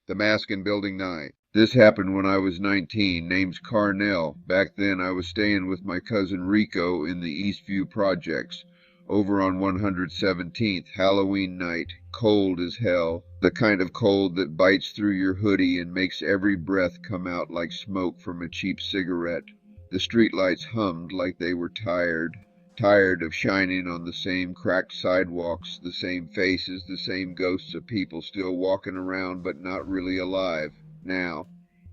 The Mask in Building 9. This happened when I was 19. Name's Carnell. Back then I was staying with my cousin Rico in the Eastview Projects. Over on 117th, Halloween night, cold as hell. The kind of cold that bites through your hoodie and makes every breath come out like smoke from a cheap cigarette. The streetlights hummed like they were tired of shining on the same cracked sidewalks, the same faces, the same ghosts of people still walking around but not really alive. Now,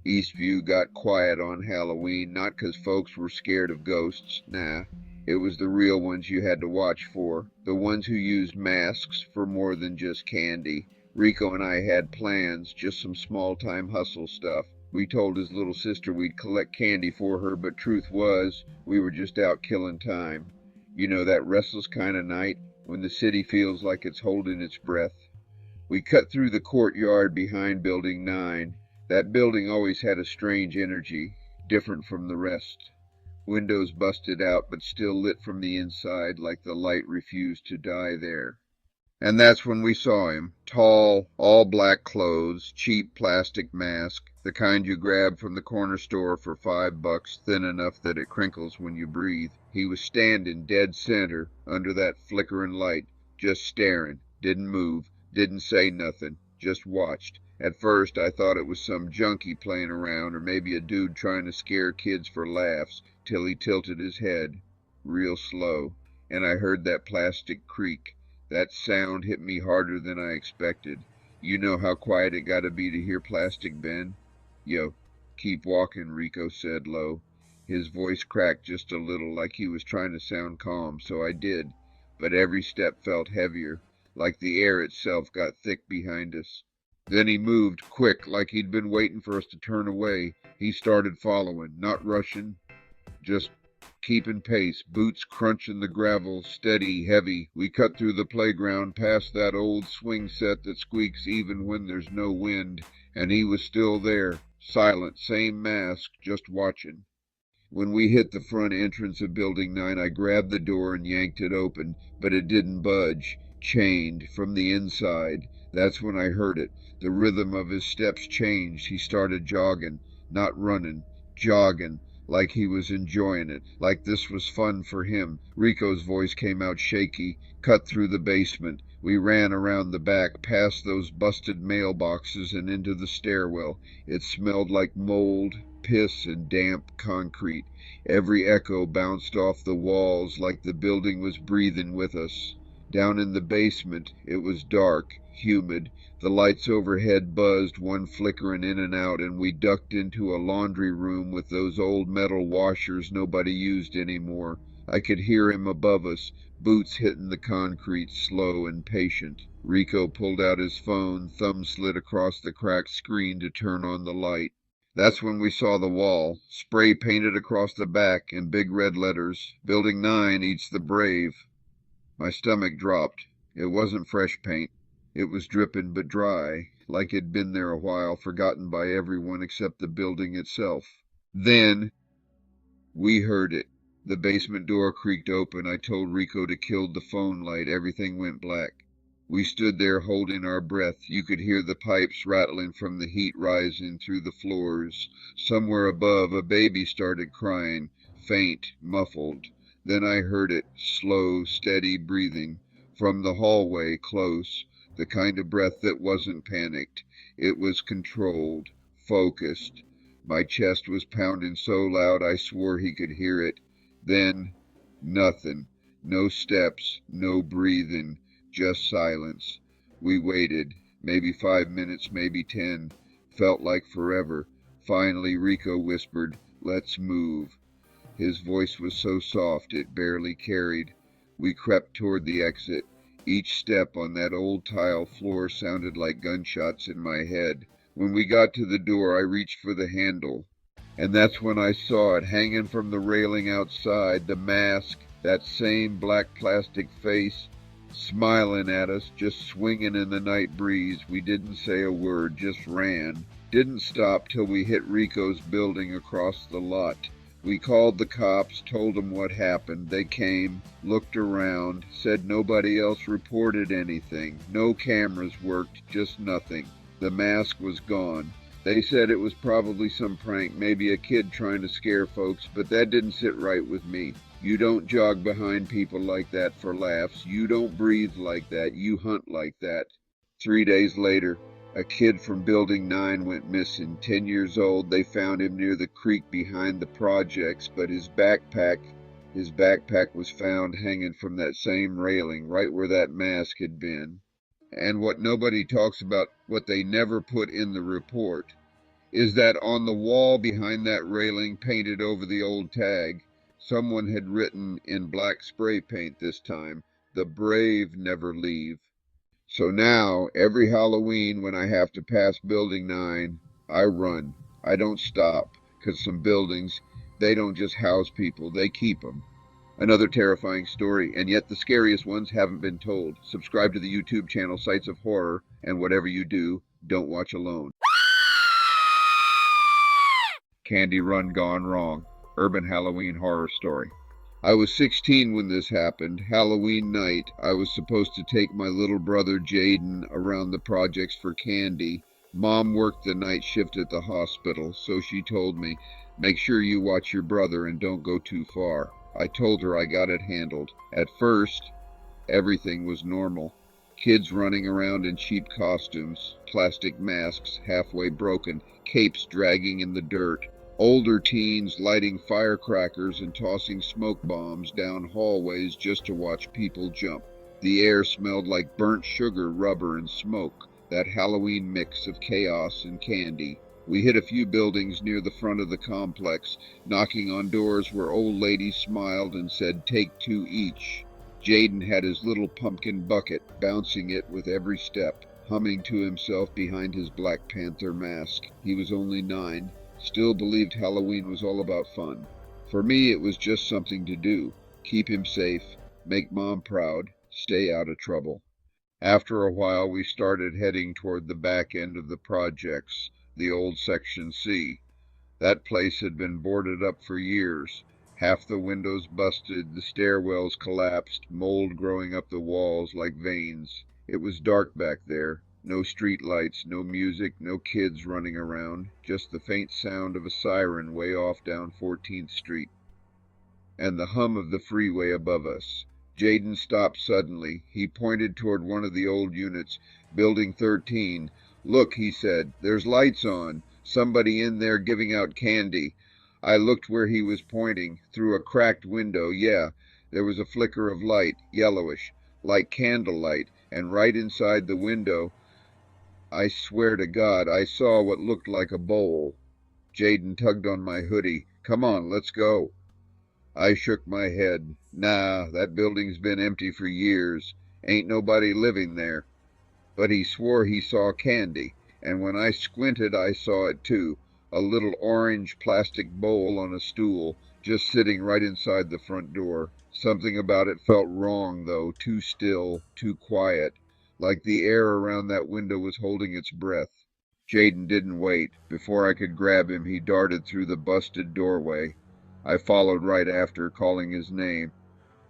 Eastview got quiet on Halloween, not 'cause folks were scared of ghosts, nah. It was the real ones you had to watch for, the ones who used masks for more than just candy. Rico and I had plans, just some small-time hustle stuff. We told his little sister we'd collect candy for her, but truth was, we were just out killing time. You know, that restless kind of night when the city feels like it's holding its breath. We cut through the courtyard behind Building 9. That building always had a strange energy, different from the rest. Windows busted out but still lit from the inside like the light refused to die there. And that's when we saw him. Tall, all black clothes, cheap plastic mask, the kind you grab from the corner store for $5, thin enough that it crinkles when you breathe. He was standing dead center under that flickering light, just staring, didn't move, didn't say nothing, just watched. At first I thought it was some junkie playing around or maybe a dude trying to scare kids for laughs, till he tilted his head, real slow, and I heard that plastic creak. That sound hit me harder than I expected. You know how quiet it gotta be to hear plastic bend? Yo, keep walking, Rico said low. His voice cracked just a little, like he was trying to sound calm, so I did. But every step felt heavier, like the air itself got thick behind us. Then he moved, quick, like he'd been waiting for us to turn away. He started following, not rushing, just keeping pace, boots crunching the gravel, steady, heavy. We cut through the playground, past that old swing set that squeaks even when there's no wind, and he was still there, silent, same mask, just watching. When we hit the front entrance of Building 9, I grabbed the door and yanked it open, but it didn't budge, chained from the inside. That's when I heard it. The rhythm of his steps changed. He started jogging, not running, jogging, like he was enjoying it, like this was fun for him. Rico's voice came out shaky, cut through the basement. We ran around the back, past those busted mailboxes and into the stairwell. It smelled like mold, piss, and damp concrete. Every echo bounced off the walls like the building was breathing with us. Down in the basement, it was dark, humid. The lights overhead buzzed, one flickering in and out, and we ducked into a laundry room with those old metal washers nobody used anymore. I could hear him above us, boots hitting the concrete, slow and patient. Rico pulled out his phone, thumb slid across the cracked screen to turn on the light. That's when we saw the wall, spray painted across the back in big red letters, Building 9 eats the brave. My stomach dropped. It wasn't fresh paint. It was dripping but dry, like it'd been there a while, forgotten by everyone except the building itself. Then we heard it. The basement door creaked open. I told Rico to kill the phone light. Everything went black. We stood there holding our breath. You could hear the pipes rattling from the heat rising through the floors. Somewhere above, a baby started crying, faint, muffled. Then I heard it, slow, steady breathing, from the hallway, close, the kind of breath that wasn't panicked. It was controlled, focused. My chest was pounding so loud I swore he could hear it. Then, nothing. No steps, no breathing, just silence. We waited, maybe 5 minutes, maybe 10. Felt like forever. Finally, Rico whispered, "Let's move." His voice was so soft it barely carried. We crept toward the exit. Each step on that old tile floor sounded like gunshots in my head. When we got to the door, I reached for the handle. And that's when I saw it, hanging from the railing outside, the mask, that same black plastic face, smiling at us, just swinging in the night breeze. We didn't say a word, just ran. Didn't stop till we hit Rico's building across the lot. We called the cops, told them what happened. They came, looked around, said nobody else reported anything. No cameras worked, just nothing. The mask was gone. They said it was probably some prank, maybe a kid trying to scare folks, but that didn't sit right with me. You don't jog behind people like that for laughs. You don't breathe like that. You hunt like that. 3 days later, a kid from Building 9 went missing. 10 years old, they found him near the creek behind the projects, but his backpack was found hanging from that same railing, right where that mask had been. And what nobody talks about, what they never put in the report, is that on the wall behind that railing, painted over the old tag, someone had written in black spray paint this time, "The brave never leave." So now, every Halloween when I have to pass Building 9, I run. I don't stop, 'cause some buildings, they don't just house people, they keep 'em. Another terrifying story, and yet the scariest ones haven't been told. Subscribe to the YouTube channel Sites of Horror, and whatever you do, don't watch alone. Candy Run Gone Wrong, Urban Halloween Horror Story. I was 16 when this happened. Halloween night, I was supposed to take my little brother Jaden around the projects for candy. Mom worked the night shift at the hospital, so she told me, "Make sure you watch your brother and don't go too far." I told her I got it handled. At first, everything was normal. Kids running around in cheap costumes, plastic masks halfway broken, capes dragging in the dirt. Older teens lighting firecrackers and tossing smoke bombs down hallways just to watch people jump. The air smelled like burnt sugar, rubber, and smoke, that Halloween mix of chaos and candy. We hit a few buildings near the front of the complex, knocking on doors where old ladies smiled and said, "Take two each." Jaden had his little pumpkin bucket, bouncing it with every step, humming to himself behind his Black Panther mask. He was only 9, still believed Halloween was all about fun. For me, it was just something to do. Keep him safe, make Mom proud, stay out of trouble. After a while, we started heading toward the back end of the projects, the old Section C. That place had been boarded up for years. Half the windows busted, the stairwells collapsed, mold growing up the walls like veins. It was dark back there. No street lights, no music, no kids running around, just the faint sound of a siren way off down 14th Street. And the hum of the freeway above us. Jaden stopped suddenly. He pointed toward one of the old units, Building 13. "Look," he said, "there's lights on. Somebody in there giving out candy." I looked where he was pointing. Through a cracked window, yeah, there was a flicker of light, yellowish, like candlelight, and right inside the window, I swear to God, I saw what looked like a bowl. Jaden tugged on my hoodie. "Come on, let's go." I shook my head. "Nah, that building's been empty for years. Ain't nobody living there." But he swore he saw candy, and when I squinted I saw it too, a little orange plastic bowl on a stool, just sitting right inside the front door. Something about it felt wrong, though, too still, too quiet, like the air around that window was holding its breath. Jaden didn't wait. Before I could grab him, he darted through the busted doorway. I followed right after, calling his name.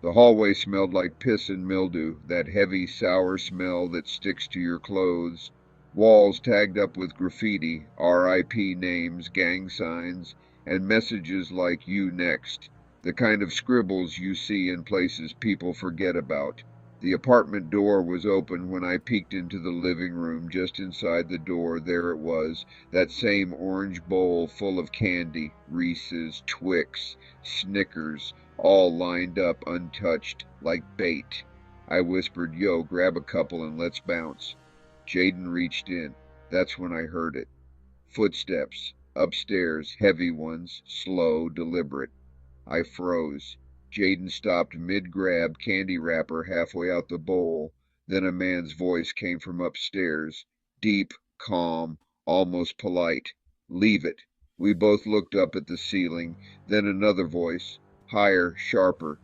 The hallway smelled like piss and mildew, that heavy, sour smell that sticks to your clothes. Walls tagged up with graffiti, RIP names, gang signs, and messages like "You next," the kind of scribbles you see in places people forget about. The apartment door was open when I peeked into the living room. Just inside the door, there it was, that same orange bowl full of candy, Reese's, Twix, Snickers, all lined up untouched, like bait. I whispered, "Yo, grab a couple and let's bounce." Jaden reached in. That's when I heard it. Footsteps, upstairs, heavy ones, slow, deliberate. I froze. Jaden stopped mid-grab, candy wrapper halfway out the bowl. Then a man's voice came from upstairs, deep, calm, almost polite. "Leave it." We both looked up at the ceiling. Then another voice, higher, sharper.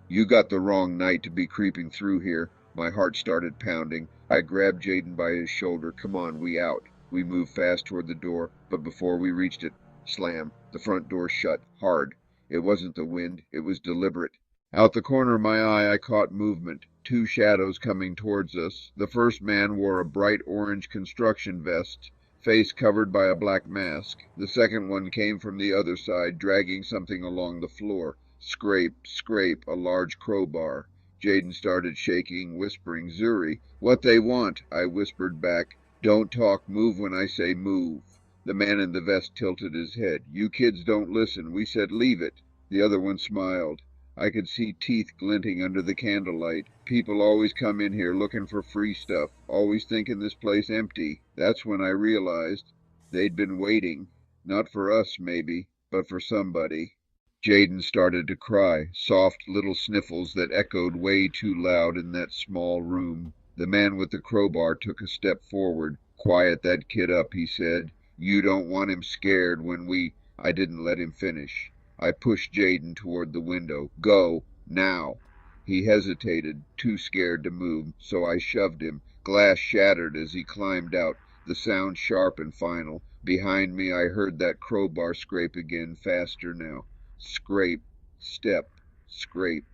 "You got the wrong night to be creeping through here." My heart started pounding. I grabbed Jaden by his shoulder. "Come on, we out." We moved fast toward the door, but before we reached it, slam, the front door shut, hard. It wasn't the wind, it was deliberate. Out the corner of my eye, I caught movement. two shadows coming towards us. The first man wore a bright orange construction vest, face covered by a black mask. The second one came from the other side, dragging something along the floor. Scrape, scrape, a large crowbar. Jaden started shaking, whispering, "Zuri, what they want?" I whispered back, "Don't talk, move when I say move." The man in the vest tilted his head. "You kids don't listen. We said leave it." The other one smiled. I could see teeth glinting under the candlelight. "People always come in here looking for free stuff, always thinking this place empty." That's when I realized they'd been waiting. Not for us, maybe, but for somebody. Jaden started to cry, soft little sniffles that echoed way too loud in that small room. The man with the crowbar took a step forward. "Quiet that kid up," he said. "You don't want him scared when we—" I didn't let him finish. I pushed Jaden toward the window. "Go, now." He hesitated, too scared to move, so I shoved him. Glass shattered as he climbed out, the sound sharp and final. Behind me I heard that crowbar scrape again, faster now. Scrape, step, scrape.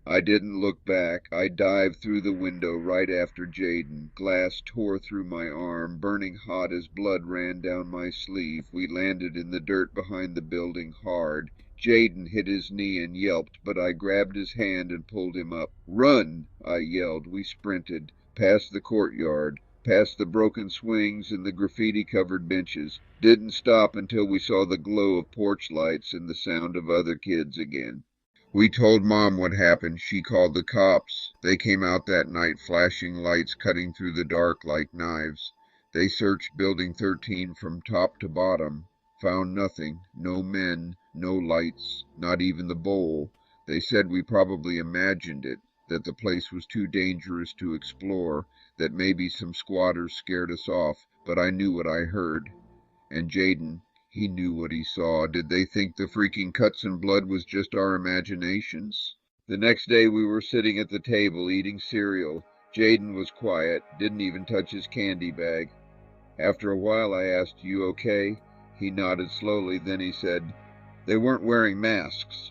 I didn't look back. I dived through the window right after Jaden. Glass tore through my arm, burning hot as blood ran down my sleeve. We landed in the dirt behind the building hard. Jaden hit his knee and yelped, but I grabbed his hand and pulled him up. "Run!" I yelled. We sprinted, past the courtyard, past the broken swings and the graffiti-covered benches. Didn't stop until we saw the glow of porch lights and the sound of other kids again. We told Mom what happened. She called the cops. They came out that night, flashing lights cutting through the dark like knives. They searched Building 13 from top to bottom. Found nothing. No men, no lights, not even the bowl. They said we probably imagined it, that the place was too dangerous to explore, that maybe some squatters scared us off, but I knew what I heard. And Jaden, he knew what he saw. Did they think the freaking cuts and blood was just our imaginations? The next day we were sitting at the table eating cereal. Jaden was quiet, didn't even touch his candy bag. After a while I asked, "You okay?" He nodded slowly, then he said, "They weren't wearing masks."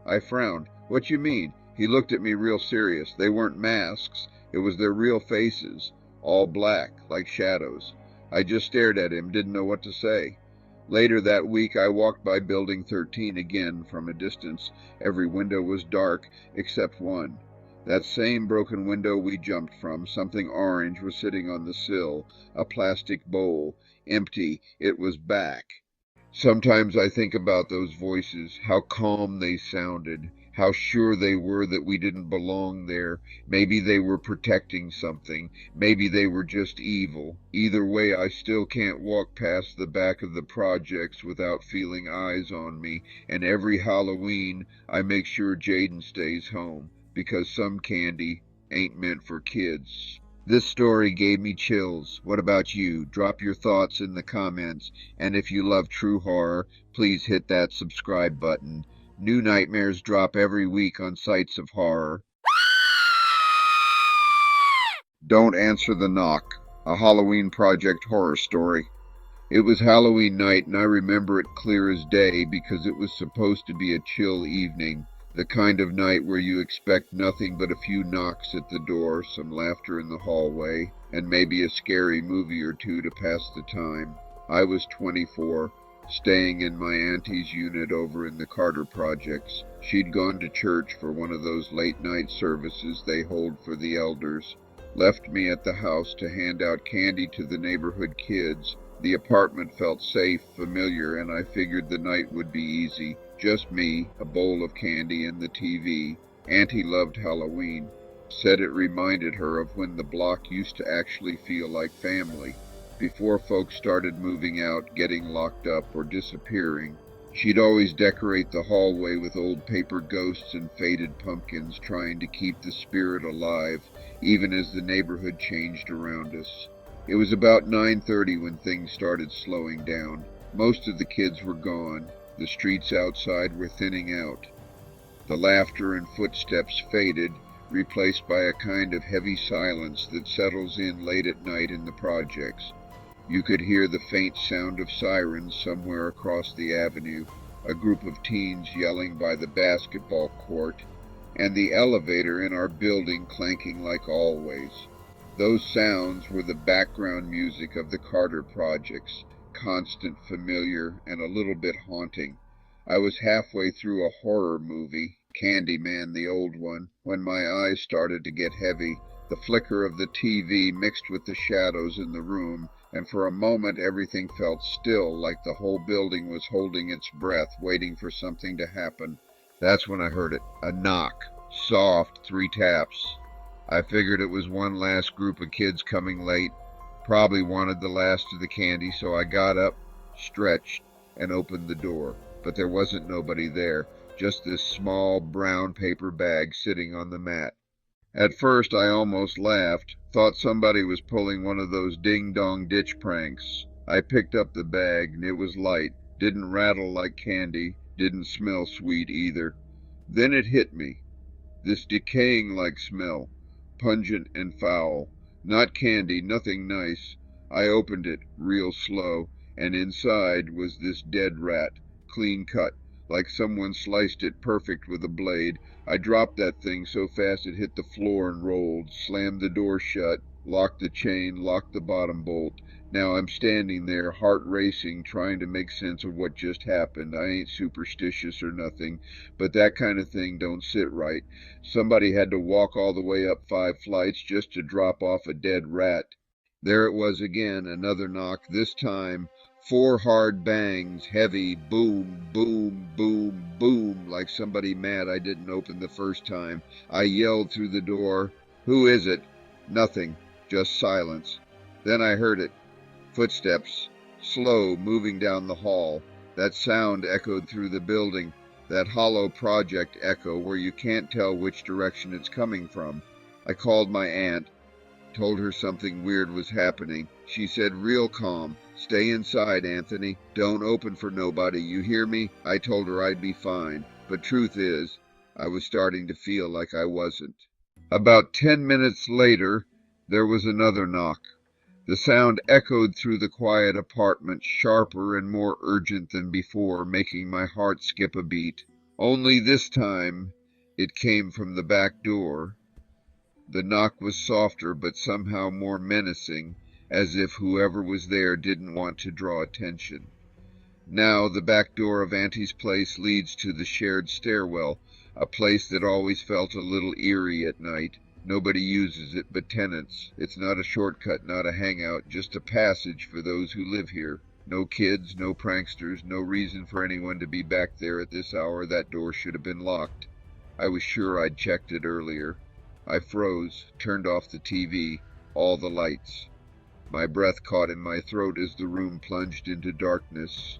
I frowned. "What you mean?" He looked at me real serious. "They weren't masks. It was their real faces, all black, like shadows." I just stared at him, didn't know what to say. Later that week I walked by Building 13 again from a distance. Every window was dark except one. That same broken window we jumped from. Something orange was sitting on the sill, a plastic bowl, empty. It was back. Sometimes I think about those voices, how calm they sounded, how sure they were that we didn't belong there. Maybe they were protecting something. Maybe they were just evil. Either way, I still can't walk past the back of the projects without feeling eyes on me, and every Halloween I make sure Jaden stays home, because some candy ain't meant for kids. This story gave me chills. What about you? Drop your thoughts in the comments, and if you love true horror, please hit that subscribe button. New nightmares drop every week on Sites of Horror. Don't Answer the Knock, a Halloween Project horror story. It was Halloween night, and I remember it clear as day because it was supposed to be a chill evening, the kind of night where you expect nothing but a few knocks at the door, some laughter in the hallway, and maybe a scary movie or two to pass the time. I was 24, staying in my auntie's unit over in the Carter Projects. She'd gone to church for one of those late-night services they hold for the elders. Left me at the house to hand out candy to the neighborhood kids. The apartment felt safe, familiar, and I figured the night would be easy. Just me, a bowl of candy, and the TV. Auntie loved Halloween. Said it reminded her of when the block used to actually feel like family, before folks started moving out, getting locked up, or disappearing. She'd always decorate the hallway with old paper ghosts and faded pumpkins, trying to keep the spirit alive, even as the neighborhood changed around us. It was about 9:30 when things started slowing down. Most of the kids were gone. The streets outside were thinning out. The laughter and footsteps faded, replaced by a kind of heavy silence that settles in late at night in the projects. You could hear the faint sound of sirens somewhere across the avenue, a group of teens yelling by the basketball court, and the elevator in our building clanking like always. Those sounds were the background music of the Carter projects, constant, familiar, and a little bit haunting. I was halfway through a horror movie, Candyman, the old one, when my eyes started to get heavy. The flicker of the TV mixed with the shadows in the room, and for a moment everything felt still, like the whole building was holding its breath, waiting for something to happen. That's when I heard it. A knock. Soft, 3 taps. I figured it was one last group of kids coming late. Probably wanted the last of the candy, so I got up, stretched, and opened the door. But there wasn't nobody there, just this small brown paper bag sitting on the mat. At first I almost laughed, thought somebody was pulling one of those ding-dong ditch pranks. I picked up the bag, and it was light, didn't rattle like candy, didn't smell sweet either. Then it hit me, this decaying-like smell, pungent and foul. Not candy, nothing nice. I opened it, real slow, and inside was this dead rat, clean cut, like someone sliced it perfect with a blade. I dropped that thing so fast it hit the floor and rolled, slammed the door shut, locked the chain, locked the bottom bolt. Now I'm standing there, heart racing, trying to make sense of what just happened. I ain't superstitious or nothing, but that kind of thing don't sit right. Somebody had to walk all the way up 5 flights just to drop off a dead rat. There it was again, another knock, this time 4 hard bangs, heavy, boom, boom, boom, boom, like somebody mad I didn't open the first time. I yelled through the door, "Who is it?" Nothing, just silence. Then I heard it. Footsteps, slow, moving down the hall. That sound echoed through the building, that hollow project echo where you can't tell which direction it's coming from. I called my aunt, told her something weird was happening. She said real calm, "Stay inside, Anthony. Don't open for nobody, you hear me?" I told her I'd be fine, but truth is, I was starting to feel like I wasn't. About 10 minutes later, there was another knock. The sound echoed through the quiet apartment, sharper and more urgent than before, making my heart skip a beat. Only this time it came from the back door. The knock was softer, but somehow more menacing, as if whoever was there didn't want to draw attention. Now the back door of Auntie's place leads to the shared stairwell, a place that always felt a little eerie at night. Nobody uses it but tenants. It's not a shortcut, not a hangout, just a passage for those who live here. No kids, no pranksters, no reason for anyone to be back there at this hour. That door should have been locked. I was sure I'd checked it earlier. I froze, turned off the TV, all the lights. My breath caught in my throat as the room plunged into darkness.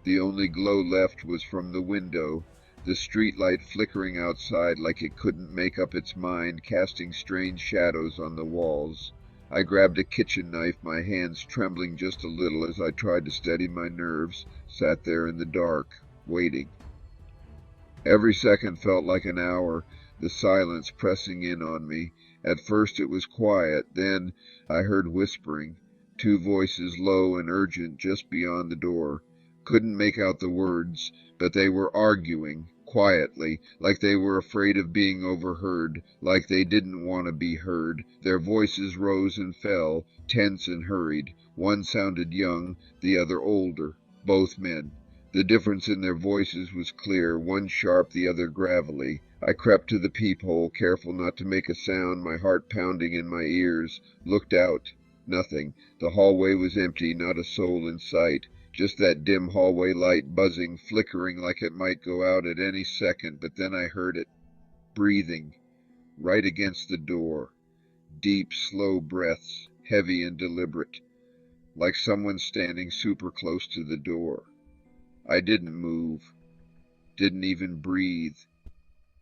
The only glow left was from the window, the streetlight flickering outside like it couldn't make up its mind, casting strange shadows on the walls. I grabbed a kitchen knife, my hands trembling just a little as I tried to steady my nerves, sat there in the dark, waiting. Every second felt like an hour, the silence pressing in on me. At first it was quiet, then I heard whispering, 2 voices low and urgent just beyond the door. Couldn't make out the words, but they were arguing, quietly, like they were afraid of being overheard, like they didn't want to be heard. Their voices rose and fell, tense and hurried. One sounded young, the other older, both men. The difference in their voices was clear, one sharp, the other gravelly. I crept to the peephole, careful not to make a sound, my heart pounding in my ears. Looked out. Nothing. The hallway was empty, not a soul in sight. Just that dim hallway light buzzing, flickering like it might go out at any second, but then I heard it. Breathing. Right against the door. Deep, slow breaths, heavy and deliberate, like someone standing super close to the door. I didn't move. Didn't even breathe.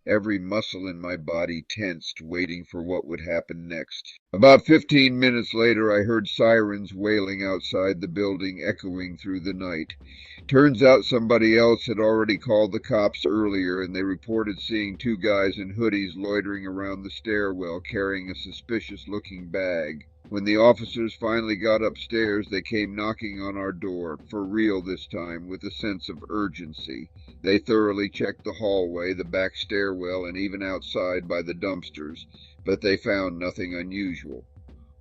Every muscle in my body tensed, waiting for what would happen next. About 15 minutes later, I heard sirens wailing outside the building, echoing through the night. Turns out somebody else had already called the cops earlier, and they reported seeing 2 guys in hoodies loitering around the stairwell, carrying a suspicious-looking bag. When the officers finally got upstairs, they came knocking on our door, for real this time, with a sense of urgency. They thoroughly checked the hallway, the back stairwell, and even outside by the dumpsters, but they found nothing unusual.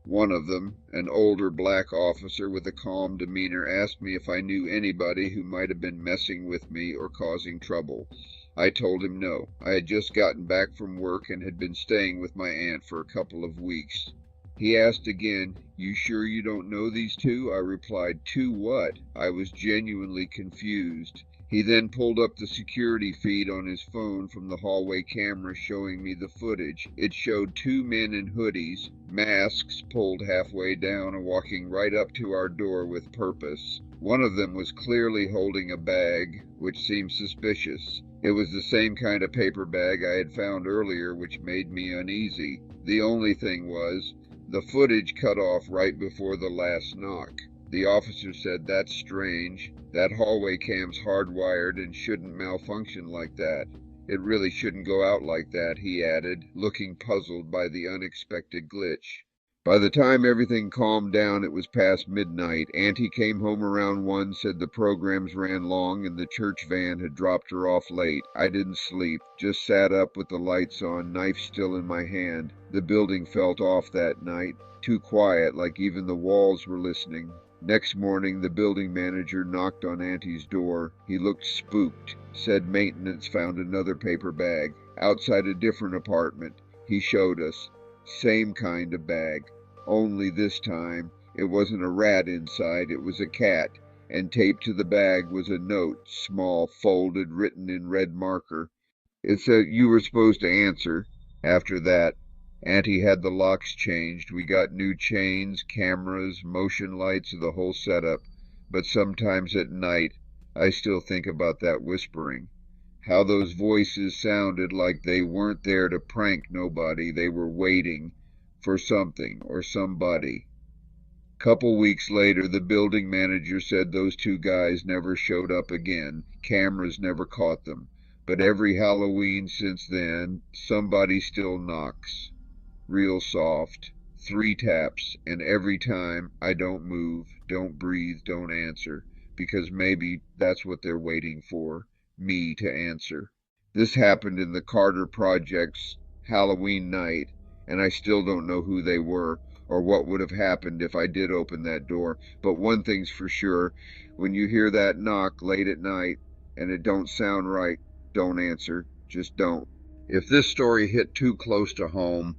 One of them, an older black officer with a calm demeanor, asked me if I knew anybody who might have been messing with me or causing trouble. I told him no. I had just gotten back from work and had been staying with my aunt for a couple of weeks. He asked again, "You sure you don't know these two?" I replied, "Two what?" I was genuinely confused. He then pulled up the security feed on his phone from the hallway camera showing me the footage. It showed two men in hoodies, masks pulled halfway down, and walking right up to our door with purpose. One of them was clearly holding a bag, which seemed suspicious. It was the same kind of paper bag I had found earlier, which made me uneasy. The only thing was, the footage cut off right before the last knock. The officer said, "That's strange. That hallway cam's hardwired and shouldn't malfunction like that. It really shouldn't go out like that," he added, looking puzzled by the unexpected glitch. By the time everything calmed down, it was past midnight. Auntie came home around 1, said the programs ran long and the church van had dropped her off late. I didn't sleep, just sat up with the lights on, knife still in my hand. The building felt off that night, too quiet, like even the walls were listening. Next morning, the building manager knocked on Auntie's door. He looked spooked, said maintenance found another paper bag outside a different apartment. He showed us. Same kind of bag. Only this time, it wasn't a rat inside, it was a cat, and taped to the bag was a note, small, folded, written in red marker. It said you were supposed to answer. After that, Auntie had the locks changed. We got new chains, cameras, motion lights, the whole setup. But sometimes at night, I still think about that whispering. How those voices sounded like they weren't there to prank nobody. They were waiting for something or somebody. Couple weeks later, the building manager said those two guys never showed up again. Cameras never caught them. But every Halloween since then, somebody still knocks. Real soft. 3 taps, and every time I don't move, don't breathe, don't answer, because maybe that's what they're waiting for, me to answer. This happened in the Carter Project's Halloween night, and I still don't know who they were or what would have happened if I did open that door. But one thing's for sure, when you hear that knock late at night and it don't sound right, don't answer. Just don't. If this story hit too close to home,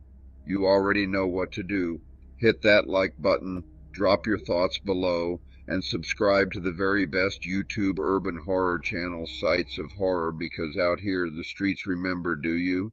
you already know what to do. Hit that like button, drop your thoughts below, and subscribe to the very best YouTube urban horror channel, Sites of Horror, because out here the streets remember, do you?